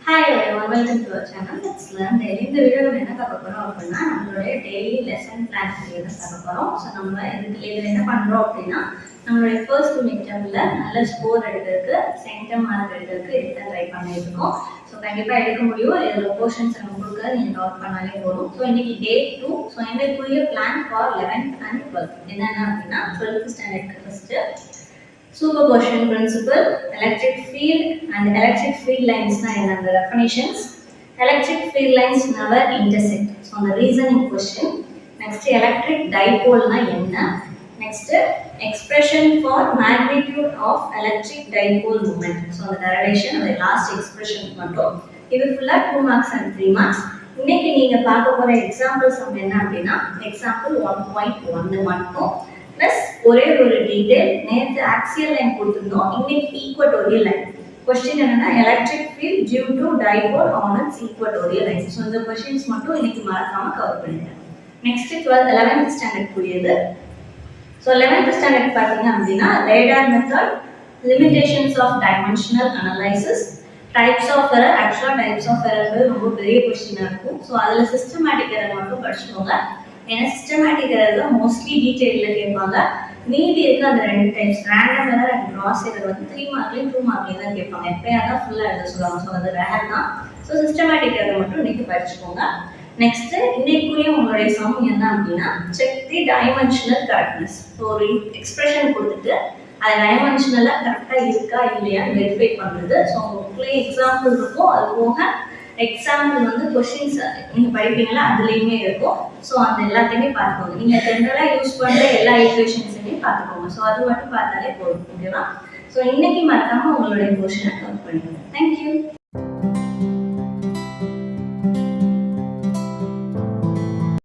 Hi everyone, welcome to our channel. Let's learn daily. இந்த வீடியோல என்ன பார்க்க போறோம் அப்படின்னா நம்மளுடைய டெய்லி லெசன் பிளான் பத்தி பார்க்க போறோம். ஸோ நம்ம இதுல என்ன பண்றோம் அப்படின்னா நம்மளுடைய ஃபர்ஸ்ட் மிட் டேர்ம்ல நல்ல ஸ்கோர் எடுக்கிறதுக்கு சென்டம் மார்க் எடுக்கிறதுக்கு இதுதான் ட்ரை பண்ணிட்டு இருக்கோம். ஸோ கண்டிப்பாக எடுக்க முடியும். இதோட போர்ஷன்ஸ் நம்ம கொடுக்க நீங்கள் நோட் பண்ணாலே போதும். ஸோ இன்னைக்கு டே 2. ஸோ எங்களுக்குரிய plan for 11th and 12th என்னென்ன அப்படின்னா 12th ஸ்டாண்டர்ட்க்கு first superposition principle, electric field and electric field lines and the definitions. Electric field lines never intersect. So the reasoning question. Next electric dipole na enna. Next expression for magnitude of electric dipole moment. So the derivation of the last expression மட்டும். இது ஃபுல்லா 2 marks and 3 marks. இன்னைக்கு நீங்க பார்க்க போற examples என்ன அப்படின்னா example 1.1 மட்டும் plus ஒரே ஒரு டீடைல் நேத்து ஆக்சியல் லைன் கொடுத்திருந்தோம் இன்னைக்கு ஈக்குவட்டோரியல் லைன் क्वेश्चन என்னன்னா electric field due to dipole on its equatorial line so இந்த क्वेश्चंस மட்டும் இன்னைக்கு மறக்காம கவர் பண்ணுங்க நெக்ஸ்ட் 11th ஸ்டாண்டர்ட் புரியுது சோ 11th ஸ்டாண்டர்ட் பாத்தீங்க அப்படினா radar method limitations of dimensional analysis types of error actual types of error ரொம்ப பெரிய क्वेश्चन இருக்கும் சோ அதுல சிஸ்டமேட்டிக் எரர் மட்டும் படிச்சுக்கோங்க ஏன்னா சிஸ்டமேட்டிக் எரர்ல மோஸ்ட்லி டீடைல்ல கேட்பாங்க மீதி இருக்க அந்த ரெண்டு types random error and cross error வந்து 3 மார்க்லயும் 2 மார்க்லயும் தான் கேட்பாங்க எப்பயா தான் ஃபுல்லா எழுத சொல்லுவாங்க ஸோ அது ரேர் தான் ஸோ சிஸ்டமேட்டிக் எரர் மட்டும் இன்னைக்கு படிச்சுக்கோங்க நெக்ஸ்ட் இன்னைக்குரிய உங்களுடைய சம் என்ன அப்படின்னா செக் தி டைமென்ஷனல் கரெக்ட்னஸ் ஸோ ஒரு எக்ஸ்பிரஷன் கொடுத்துட்டு அது டைமென்ஷனலா கரெக்டா இருக்கா இல்லையான்னு வெரிஃபை பண்றது ஸோ உங்க புக்லேயே எக்ஸாம்பிள் இருக்கும் அது போக எக்ஸாம்பிள் வந்து क्वेश्चंस நீங்க படிப்பீங்களா அதுலயுமே இருக்கும் சோ அந்த எல்லாத்தையுமே பார்த்துக்கோங்க நீங்க ஜெனரலா யூஸ் பண்ற எல்லா ஈக்குவேஷன்ஸையும் பார்த்துக்கோங்க சோ அது மட்டும் பார்த்தாலே போதும் ஓகேவா சோ இன்னைக்கு மறக்காம உங்களுடைய போர்ஷனை கவர் பண்ணுங்க Thank you